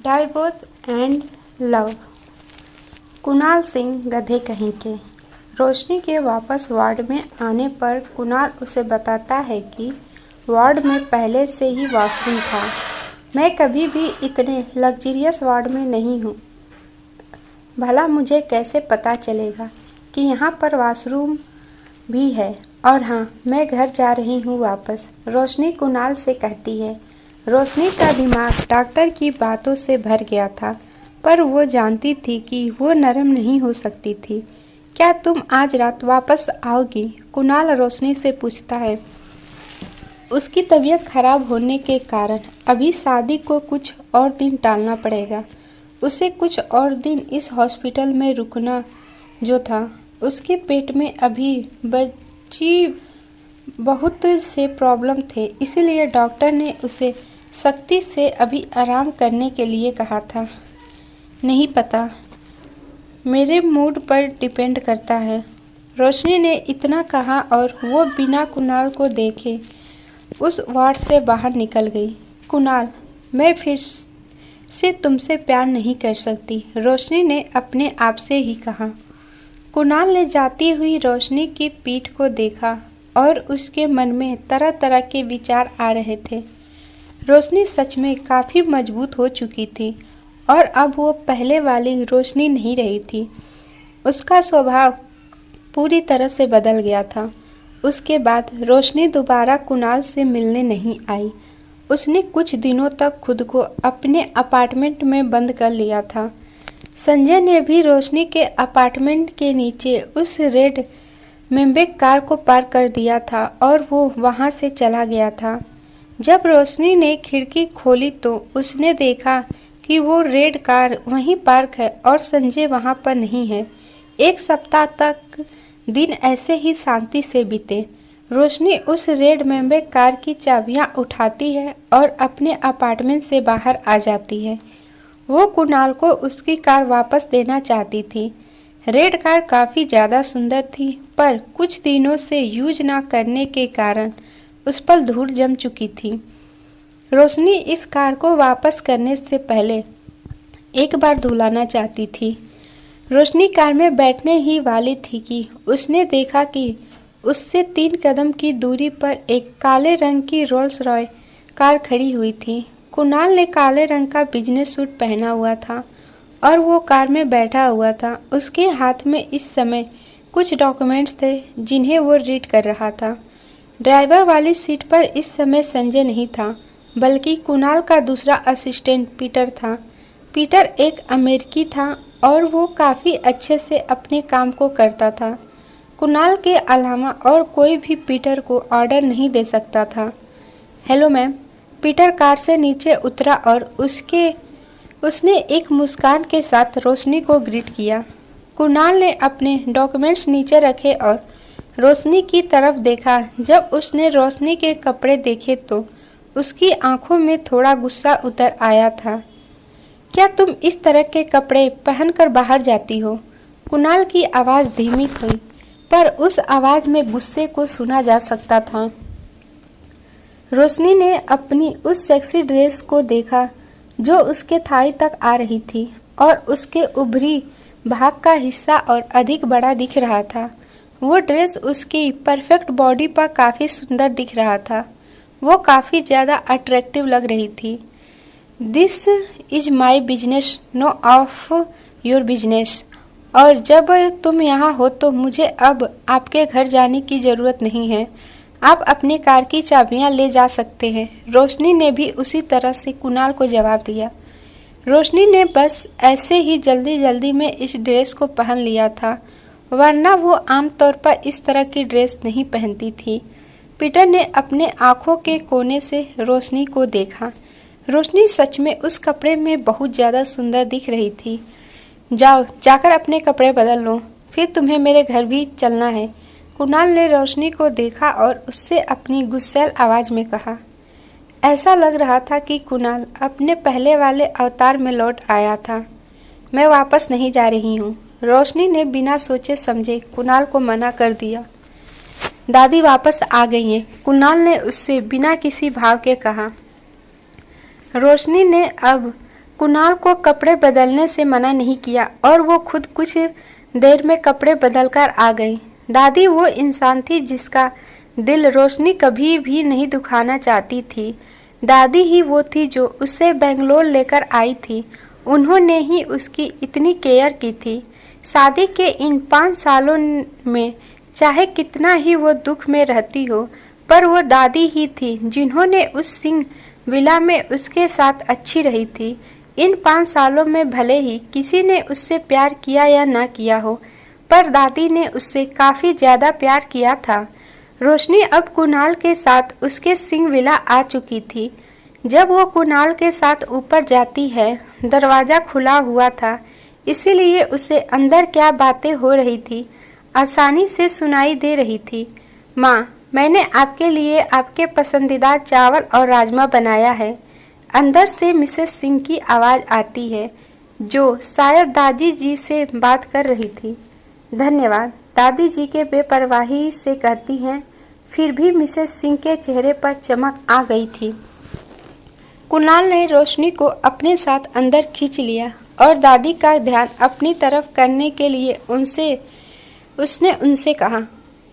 Divorce and love. Kunal Singh गधे कहीं के। रोशनी के वापस वार्ड में आने पर कुणाल उसे बताता है कि वार्ड में पहले से ही वॉशरूम था। मैं कभी भी इतने लग्जरियस वार्ड में नहीं हूँ। भला मुझे कैसे पता चलेगा कि यहाँ पर वॉशरूम भी है। और हाँ, मैं घर जा रही हूँ वापस, रोशनी कुणाल से कहती है। रोशनी का दिमाग डॉक्टर की बातों से भर गया था, पर वो जानती थी कि वो नरम नहीं हो सकती थी। क्या तुम आज रात वापस आओगी? कुणाल रोशनी से पूछता है। उसकी तबीयत खराब होने के कारण अभी शादी को कुछ और दिन टालना पड़ेगा। उसे कुछ और दिन इस हॉस्पिटल में रुकना जो था। उसके पेट में अभी बची बहुत से प्रॉब्लम थे, इसलिए डॉक्टर ने उसे सख्ती से अभी आराम करने के लिए कहा था। नहीं पता, मेरे मूड पर डिपेंड करता है। रोशनी ने इतना कहा और वो बिना कुणाल को देखे उस वार्ड से बाहर निकल गई। कुणाल, मैं फिर से तुमसे प्यार नहीं कर सकती, रोशनी ने अपने आप से ही कहा। कुणाल ने जाती हुई रोशनी की पीठ को देखा और उसके मन में तरह तरह के विचार आ रहे थे। रोशनी सच में काफ़ी मजबूत हो चुकी थी और अब वो पहले वाली रोशनी नहीं रही थी। उसका स्वभाव पूरी तरह से बदल गया था। उसके बाद रोशनी दोबारा कुणाल से मिलने नहीं आई। उसने कुछ दिनों तक खुद को अपने अपार्टमेंट में बंद कर लिया था। संजय ने भी रोशनी के अपार्टमेंट के नीचे उस रेड मेम्बेक कार को पार्क कर दिया था और वो वहां से चला गया था। जब रोशनी ने खिड़की खोली तो उसने देखा कि वो रेड कार वहीं पार्क है और संजय वहां पर नहीं है। एक सप्ताह तक दिन ऐसे ही शांति से बीते। रोशनी उस रेड मेम्बेक कार की चाबियां उठाती है और अपने अपार्टमेंट से बाहर आ जाती है। वो कुणाल को उसकी कार वापस देना चाहती थी। रेड कार काफ़ी ज़्यादा सुंदर थी, पर कुछ दिनों से यूज ना करने के कारण उस पर धूल जम चुकी थी। रोशनी इस कार को वापस करने से पहले एक बार धुलाना चाहती थी। रोशनी कार में बैठने ही वाली थी कि उसने देखा कि उससे 3 कदम की दूरी पर एक काले रंग की रोल्स रॉय कार खड़ी हुई थी। कुणाल ने काले रंग का बिजनेस सूट पहना हुआ था और वो कार में बैठा हुआ था। उसके हाथ में इस समय कुछ डॉक्यूमेंट्स थे जिन्हें वो रीड कर रहा था। ड्राइवर वाली सीट पर इस समय संजय नहीं था, बल्कि कुणाल का दूसरा असिस्टेंट पीटर था। पीटर एक अमेरिकी था और वो काफ़ी अच्छे से अपने काम को करता था। कुणाल के अलावा और कोई भी पीटर को ऑर्डर नहीं दे सकता था। Hello ma'am. पीटर कार से नीचे उतरा और उसने एक मुस्कान के साथ रोशनी को ग्रीट किया। कुणाल ने अपने डॉक्यूमेंट्स नीचे रखे और रोशनी की तरफ देखा। जब उसने रोशनी के कपड़े देखे तो उसकी आंखों में थोड़ा गुस्सा उतर आया था। क्या तुम इस तरह के कपड़े पहनकर बाहर जाती हो? कुणाल की आवाज़ धीमी थी, पर उस आवाज़ में गुस्से को सुना जा सकता था। रोशनी ने अपनी उस सेक्सी ड्रेस को देखा जो उसके थाई तक आ रही थी और उसके उभरी भाग का हिस्सा और अधिक बड़ा दिख रहा था। वो ड्रेस उसकी परफेक्ट बॉडी पर काफ़ी सुंदर दिख रहा था। वो काफ़ी ज़्यादा अट्रैक्टिव लग रही थी। This is my business, no of your business. और जब तुम यहाँ हो तो मुझे अब आपके घर जाने की ज़रूरत नहीं है। आप अपने कार की चाबियाँ ले जा सकते हैं। रोशनी ने भी उसी तरह से कुणाल को जवाब दिया। रोशनी ने बस ऐसे ही जल्दी जल्दी में इस ड्रेस को पहन लिया था, वरना वो आमतौर पर इस तरह की ड्रेस नहीं पहनती थी। पीटर ने अपने आँखों के कोने से रोशनी को देखा। रोशनी सच में उस कपड़े में बहुत ज़्यादा सुंदर दिख रही थी। जाओ, जाकर अपने कपड़े बदल लो, फिर तुम्हें मेरे घर भी चलना है। कुणाल ने रोशनी को देखा और उससे अपनी गुस्सैल आवाज़ में कहा। ऐसा लग रहा था कि कुणाल अपने पहले वाले अवतार में लौट आया था। मैं वापस नहीं जा रही हूँ, रोशनी ने बिना सोचे समझे कुणाल को मना कर दिया। दादी वापस आ गई हैं, कुणाल ने उससे बिना किसी भाव के कहा। रोशनी ने अब कुणाल को कपड़े बदलने से मना नहीं किया और वो खुद कुछ देर में कपड़े बदलकर आ गई। दादी वो इंसान थी जिसका दिल रोशनी कभी भी नहीं दुखाना चाहती थी। दादी ही वो थी जो उसे बेंगलोर लेकर आई थी। उन्होंने ही उसकी इतनी केयर की थी। शादी के इन 5 सालों में चाहे कितना ही वो दुख में रहती हो, पर वो दादी ही थी जिन्होंने उस सिंह विला में उसके साथ अच्छी रही थी। इन 5 सालों में भले ही किसी ने उससे प्यार किया या ना किया हो, पर दादी ने उससे काफी ज्यादा प्यार किया था। रोशनी अब कुणाल के साथ उसके सिंह विला आ चुकी थी। जब वो कुणाल के साथ ऊपर जाती है, दरवाजा खुला हुआ था, इसीलिए उसे अंदर क्या बातें हो रही थी आसानी से सुनाई दे रही थी। माँ, मैंने आपके लिए आपके पसंदीदा चावल और राजमा बनाया है। अंदर से मिसेस सिंह की आवाज आती है, जो शायद दादी जी से बात कर रही थी। धन्यवाद, दादी जी के बेपरवाही से कहती हैं। फिर भी मिसेस सिंह के चेहरे पर चमक आ गई थी। कुणाल ने रोशनी को अपने साथ अंदर खींच लिया और दादी का ध्यान अपनी तरफ करने के लिए उसने उनसे कहा,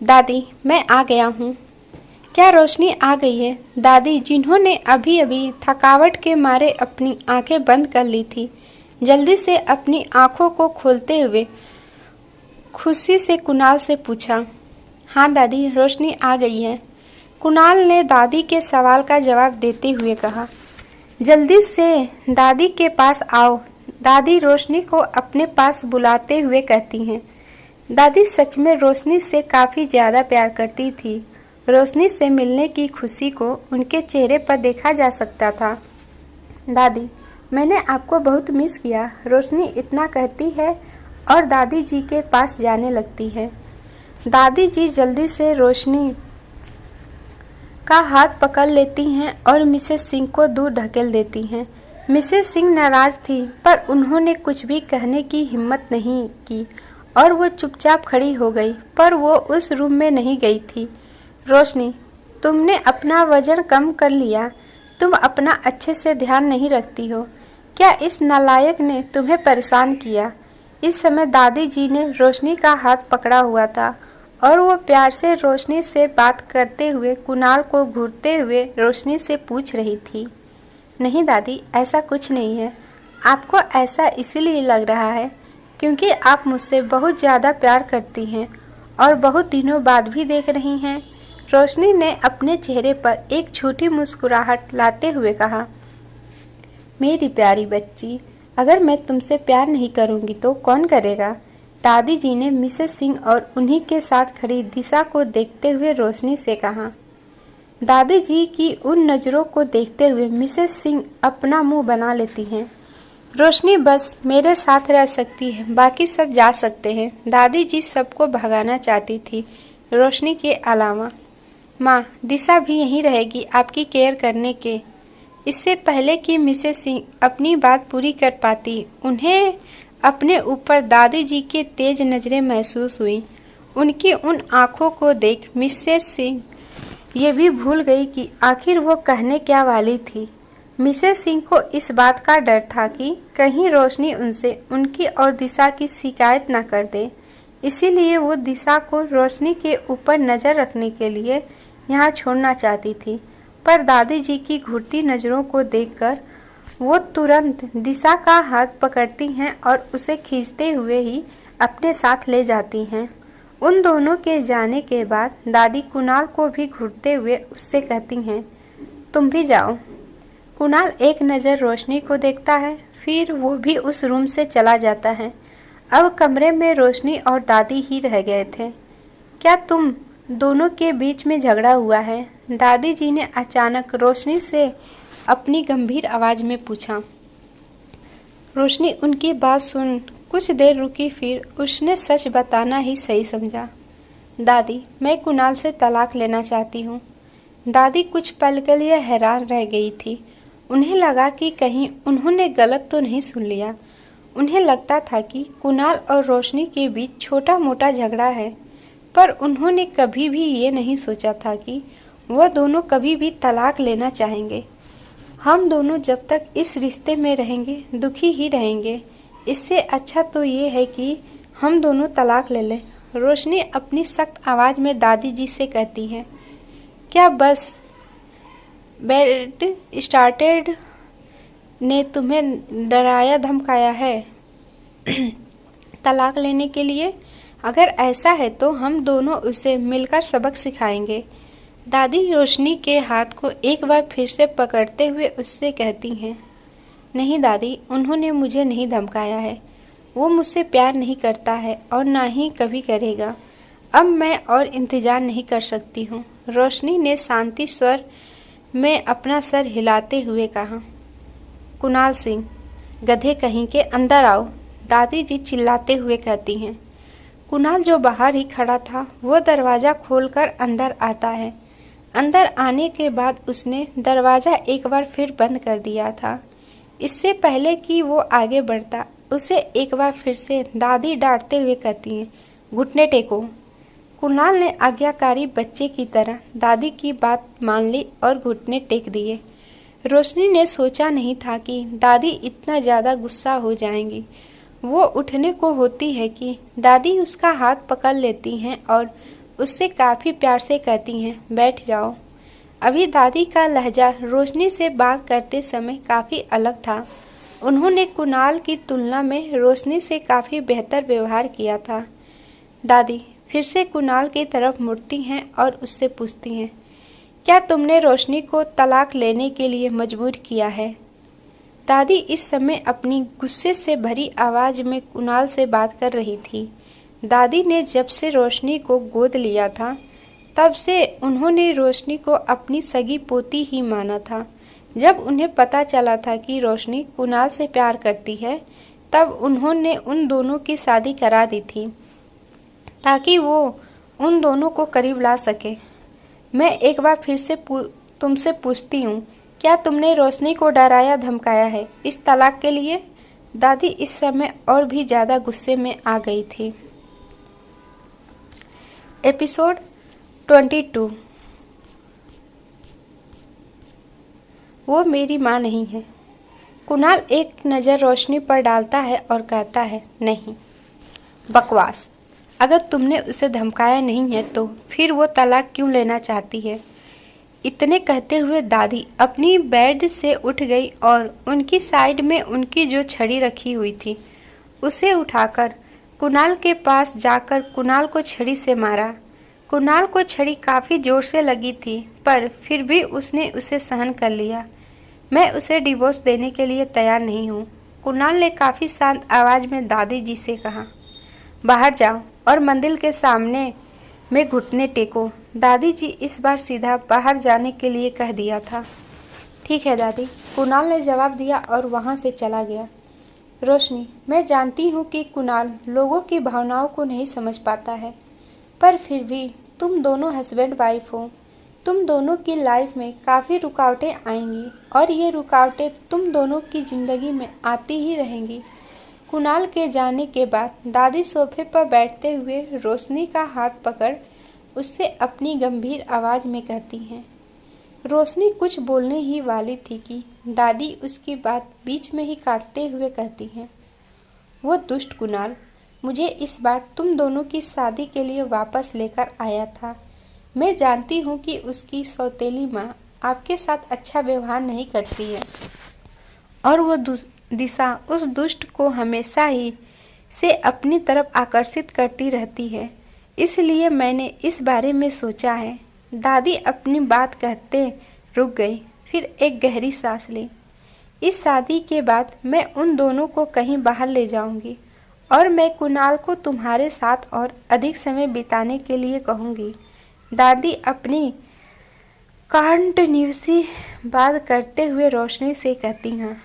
दादी, मैं आ गया हूँ। क्या रोशनी आ गई है? दादी, जिन्होंने अभी अभी थकावट के मारे अपनी आंखें बंद कर ली थी, जल्दी से अपनी आंखों को खोलते हुए खुशी से कुणाल से पूछा। हाँ दादी, रोशनी आ गई है, कुणाल ने दादी के सवाल का जवाब देते हुए कहा। जल्दी से दादी के पास आओ, दादी रोशनी को अपने पास बुलाते हुए कहती हैं। दादी सच में रोशनी से काफी ज्यादा प्यार करती थी। रोशनी से मिलने की खुशी को उनके चेहरे पर देखा जा सकता था। दादी, मैंने आपको बहुत मिस किया, रोशनी इतना कहती है और दादी जी के पास जाने लगती है। दादी जी जल्दी से रोशनी का हाथ पकड़ लेती हैं और मिसेस सिंह को दूर ढकेल देती हैं। मिसेस सिंह नाराज थी, पर उन्होंने कुछ भी कहने की हिम्मत नहीं की और वो चुपचाप खड़ी हो गई, पर वो उस रूम में नहीं गई थी। रोशनी, तुमने अपना वजन कम कर लिया, तुम अपना अच्छे से ध्यान नहीं रखती हो। क्या इस नालायक ने तुम्हें परेशान किया? इस समय दादी जी ने रोशनी का हाथ पकड़ा हुआ था और वो प्यार से रोशनी से बात करते हुए कुणाल को घूरते हुए रोशनी से पूछ रही थी। नहीं दादी, ऐसा कुछ नहीं है। आपको ऐसा इसीलिए लग रहा है क्योंकि आप मुझसे बहुत ज़्यादा प्यार करती हैं और बहुत दिनों बाद भी देख रही हैं। रोशनी ने अपने चेहरे पर एक छोटी मुस्कुराहट लाते हुए कहा। मेरी प्यारी बच्ची, अगर मैं तुमसे प्यार नहीं करूंगी तो कौन करेगा? दादी जी ने मिसेस सिंह और उन्हीं के साथ खड़ी दिशा को देखते हुए रोशनी से कहा। दादी जी की उन नज़रों को देखते हुए मिसेस सिंह अपना मुंह बना लेती हैं। रोशनी बस मेरे साथ रह सकती है, बाकी सब जा सकते हैं। दादी जी सबको भगाना चाहती थी, रोशनी के अलावा। माँ, दिशा भी यहीं रहेगी आपकी केयर करने के। इससे पहले कि मिसेस सिंह अपनी बात पूरी कर पाती, उन्हें अपने ऊपर दादी जी की तेज नजरें महसूस हुई। उनकी उन आंखों को देख मिसेस सिंह ये भी भूल गई कि आखिर वो कहने क्या वाली थी। मिसेस सिंह को इस बात का डर था कि कहीं रोशनी उनसे उनकी और दिशा की शिकायत न कर दे, इसीलिए वो दिशा को रोशनी के ऊपर नजर रखने के लिए यहाँ छोड़ना चाहती थी। पर दादी जी की घूरती नजरों को देखकर वो तुरंत दिशा का हाथ पकड़ती हैं और उसे खींचते हुए ही अपने साथ ले जाती हैं। उन दोनों के जाने के बाद दादी कुणाल को भी घूरते हुए उससे कहती हैं, तुम भी जाओ। कुणाल एक नज़र रोशनी को देखता है, फिर वो भी उस रूम से चला जाता है। अब कमरे में रोशनी और दादी ही रह गए थे। क्या तुम दोनों के बीच में झगड़ा हुआ है? दादी जी ने अचानक रोशनी से अपनी गंभीर आवाज में पूछा। रोशनी उनकी बात सुन कुछ देर रुकी, फिर उसने सच बताना ही सही समझा। दादी, मैं कुणाल से तलाक लेना चाहती हूँ। दादी कुछ पल के लिए हैरान रह गई थी। उन्हें लगा कि कहीं उन्होंने गलत तो नहीं सुन लिया। उन्हें लगता था कि कुणाल और रोशनी के बीच छोटा मोटा झगड़ा है, पर उन्होंने कभी भी ये नहीं सोचा था कि वह दोनों कभी भी तलाक लेना चाहेंगे। हम दोनों जब तक इस रिश्ते में रहेंगे दुखी ही रहेंगे। इससे अच्छा तो ये है कि हम दोनों तलाक ले लें। रोशनी अपनी सख्त आवाज में दादी जी से कहती है। क्या बस बेड स्टार्टेड ने तुम्हें डराया धमकाया है तलाक लेने के लिए? अगर ऐसा है तो हम दोनों उसे मिलकर सबक सिखाएंगे। दादी रोशनी के हाथ को एक बार फिर से पकड़ते हुए उससे कहती हैं। नहीं दादी, उन्होंने मुझे नहीं धमकाया है। वो मुझसे प्यार नहीं करता है और ना ही कभी करेगा। अब मैं और इंतजार नहीं कर सकती हूँ। रोशनी ने शांति स्वर में अपना सर हिलाते हुए कहा। कुणाल सिंह, गधे कहीं के, अंदर आओ, दादी जी चिल्लाते हुए कहती हैं। कुणाल जो बाहर ही खड़ा था वो दरवाजा खोलकर अंदर आता है। अंदर आने के बाद उसने दरवाजा एक बार फिर बंद कर दिया था। इससे पहले कि वो आगे बढ़ता उसे एक बार फिर से दादी डांटते हुए कहती हैं, घुटने टेको। कुणाल ने आज्ञाकारी बच्चे की तरह दादी की बात मान ली और घुटने टेक दिए। रोशनी ने सोचा नहीं था कि दादी इतना ज़्यादा गुस्सा हो जाएंगी। वो उठने को होती है कि दादी उसका हाथ पकड़ लेती हैं और उससे काफ़ी प्यार से कहती हैं, बैठ जाओ। अभी दादी का लहजा रोशनी से बात करते समय काफ़ी अलग था। उन्होंने कुणाल की तुलना में रोशनी से काफ़ी बेहतर व्यवहार किया था। दादी फिर से कुणाल की तरफ मुड़ती हैं और उससे पूछती हैं, क्या तुमने रोशनी को तलाक लेने के लिए मजबूर किया है? दादी इस समय अपनी गुस्से से भरी आवाज में कुणाल से बात कर रही थी। दादी ने जब से रोशनी को गोद लिया था तब से उन्होंने रोशनी को अपनी सगी पोती ही माना था। जब उन्हें पता चला था कि रोशनी कुणाल से प्यार करती है तब उन्होंने उन दोनों की शादी करा दी थी ताकि वो उन दोनों को करीब ला सके। मैं एक बार फिर से तुमसे पूछती हूँ, क्या तुमने रोशनी को डराया धमकाया है इस तलाक के लिए? दादी इस समय और भी ज़्यादा गुस्से में आ गई थी। एपिसोड 22। वो मेरी माँ नहीं है। कुणाल एक नज़र रोशनी पर डालता है और कहता है, नहीं, बकवास। अगर तुमने उसे धमकाया नहीं है तो फिर वो तलाक क्यों लेना चाहती है? इतने कहते हुए दादी अपनी बेड से उठ गई और उनकी साइड में उनकी जो छड़ी रखी हुई थी उसे उठाकर कुणाल के पास जाकर कुणाल को छड़ी से मारा। कुणाल को छड़ी काफ़ी जोर से लगी थी पर फिर भी उसने उसे सहन कर लिया। मैं उसे डिवोर्स देने के लिए तैयार नहीं हूँ, कुणाल ने काफ़ी शांत आवाज़ में दादी जी से कहा। बाहर जाओ और मंदिर के सामने में घुटने टेको। दादी जी इस बार सीधा बाहर जाने के लिए कह दिया था। ठीक है दादी, कुणाल ने जवाब दिया और वहाँ से चला गया। रोशनी, मैं जानती हूँ कि कुणाल लोगों की भावनाओं को नहीं समझ पाता है, पर फिर भी तुम दोनों हस्बैंड वाइफ हो। तुम दोनों की लाइफ में काफ़ी रुकावटें आएंगी और ये रुकावटें तुम दोनों की ज़िंदगी में आती ही रहेंगी। कुणाल के जाने के बाद दादी सोफे पर बैठते हुए रोशनी का हाथ पकड़ उससे अपनी गंभीर आवाज़ में कहती हैं। रोशनी कुछ बोलने ही वाली थी कि दादी उसकी बात बीच में ही काटते हुए कहती हैं, वो दुष्ट कुणाल मुझे इस बार तुम दोनों की शादी के लिए वापस लेकर आया था। मैं जानती हूँ कि उसकी सौतेली माँ आपके साथ अच्छा व्यवहार नहीं करती है और वो दिशा उस दुष्ट को हमेशा ही से अपनी तरफ आकर्षित करती रहती है। इसलिए मैंने इस बारे में सोचा है। दादी अपनी बात कहते रुक गई, फिर एक गहरी सांस ली। इस शादी के बाद मैं उन दोनों को कहीं बाहर ले जाऊंगी और मैं कुणाल को तुम्हारे साथ और अधिक समय बिताने के लिए कहूंगी। दादी अपनी कंटिन्यूसी बात करते हुए रोशनी से कहती हैं।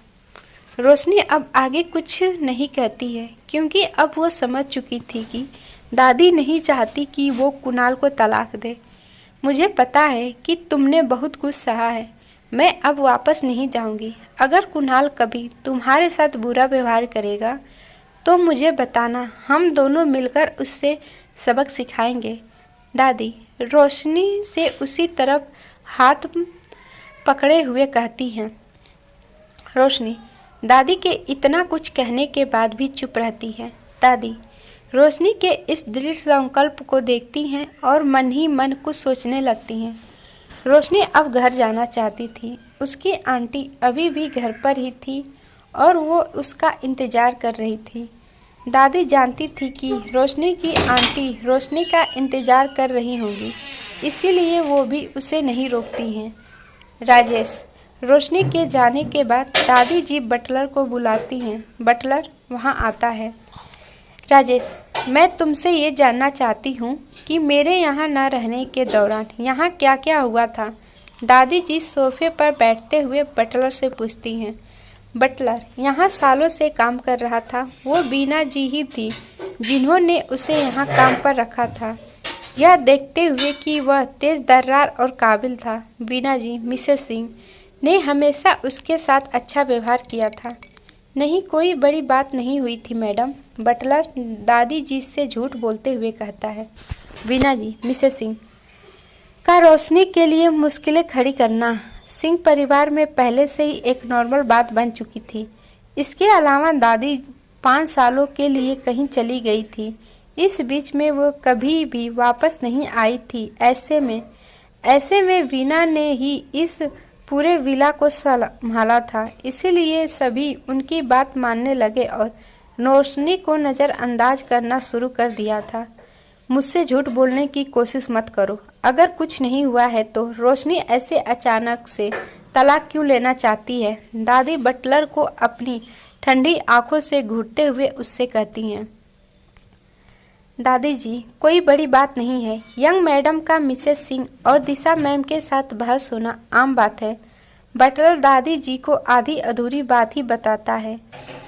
रोशनी अब आगे कुछ नहीं कहती है क्योंकि अब वो समझ चुकी थी कि दादी नहीं चाहती कि वो कुणाल को तलाक दे। मुझे पता है कि तुमने बहुत कुछ सहा है, मैं अब वापस नहीं जाऊंगी। अगर कुणाल कभी तुम्हारे साथ बुरा व्यवहार करेगा तो मुझे बताना, हम दोनों मिलकर उससे सबक सिखाएंगे। दादी रोशनी से उसी तरफ हाथ पकड़े हुए कहती हैं। रोशनी दादी के इतना कुछ कहने के बाद भी चुप रहती है। दादी रोशनी के इस दृढ़ संकल्प को देखती हैं और मन ही मन कुछ सोचने लगती हैं। रोशनी अब घर जाना चाहती थी। उसकी आंटी अभी भी घर पर ही थी और वो उसका इंतजार कर रही थी। दादी जानती थी कि रोशनी की आंटी रोशनी का इंतजार कर रही होंगी, इसीलिए वो भी उसे नहीं रोकती हैं। राजेश रोशनी के जाने के बाद दादी जी बटलर को बुलाती हैं। बटलर वहाँ आता है। राजेश मैं तुमसे ये जानना चाहती हूँ कि मेरे यहाँ न रहने के दौरान यहाँ क्या क्या हुआ था। दादी जी सोफे पर बैठते हुए बटलर से पूछती हैं। बटलर यहाँ सालों से काम कर रहा था। वो बीना जी ही थी जिन्होंने उसे यहाँ काम पर रखा था, यह देखते हुए कि वह तेज तर्रार और काबिल था। बीना जी मिसेस सिंह ने हमेशा उसके साथ अच्छा व्यवहार किया था। नहीं, कोई बड़ी बात नहीं हुई थी मैडम, बटलर दादी जी से झूठ बोलते हुए कहता है। बीना जी मिसेस सिंह का रोशनी के लिए मुश्किलें खड़ी करना सिंह परिवार में पहले से ही एक नॉर्मल बात बन चुकी थी। इसके अलावा दादी 5 सालों के लिए कहीं चली गई थी। इस बीच में वो कभी भी वापस नहीं आई थी। ऐसे में वीना ने ही इस पूरे विला को संभाला था, इसीलिए सभी उनकी बात मानने लगे और रोशनी को नज़रअंदाज करना शुरू कर दिया था। मुझसे झूठ बोलने की कोशिश मत करो। अगर कुछ नहीं हुआ है तो रोशनी ऐसे अचानक से तलाक क्यों लेना चाहती है? दादी बटलर को अपनी ठंडी आंखों से घूरते हुए उससे कहती हैं। दादी जी कोई बड़ी बात नहीं है। यंग मैडम का मिसेस सिंह और दिशा मैम के साथ बहस होना आम बात है। बटलर दादी जी को आधी अधूरी बात ही बताता है,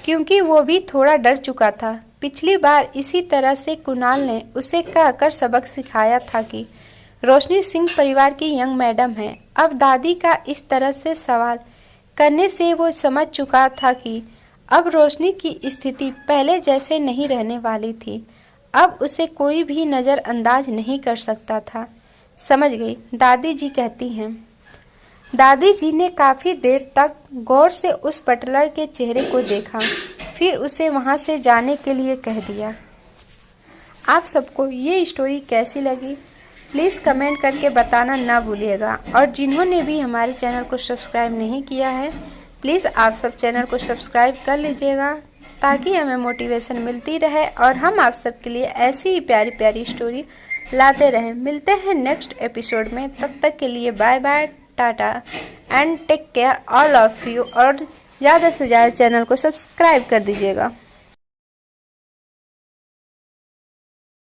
क्योंकि वो भी थोड़ा डर चुका था। पिछली बार इसी तरह से कुणाल ने उसे कहकर सबक सिखाया था कि रोशनी सिंह परिवार की यंग मैडम है। अब दादी का इस तरह से सवाल करने से वो समझ चुका था कि अब रोशनी की स्थिति पहले जैसे नहीं रहने वाली थी। अब उसे कोई भी नज़रअंदाज नहीं कर सकता था। समझ गई, दादी जी कहती हैं। दादी जी ने काफ़ी देर तक गौर से उस बटलर के चेहरे को देखा, फिर उसे वहाँ से जाने के लिए कह दिया। आप सबको ये स्टोरी कैसी लगी प्लीज़ कमेंट करके बताना ना भूलिएगा, और जिन्होंने भी हमारे चैनल को सब्सक्राइब नहीं किया है प्लीज़ आप सब चैनल को सब्सक्राइब कर लीजिएगा, ताकि हमें मोटिवेशन मिलती रहे और हम आप सबके लिए ऐसी ही प्यारी प्यारी स्टोरी लाते रहें। मिलते हैं नेक्स्ट एपिसोड में, तब तक के लिए bye bye, tata and take care all of you, और ज़्यादा से ज़्यादा चैनल को सब्सक्राइब कर दीजिएगा।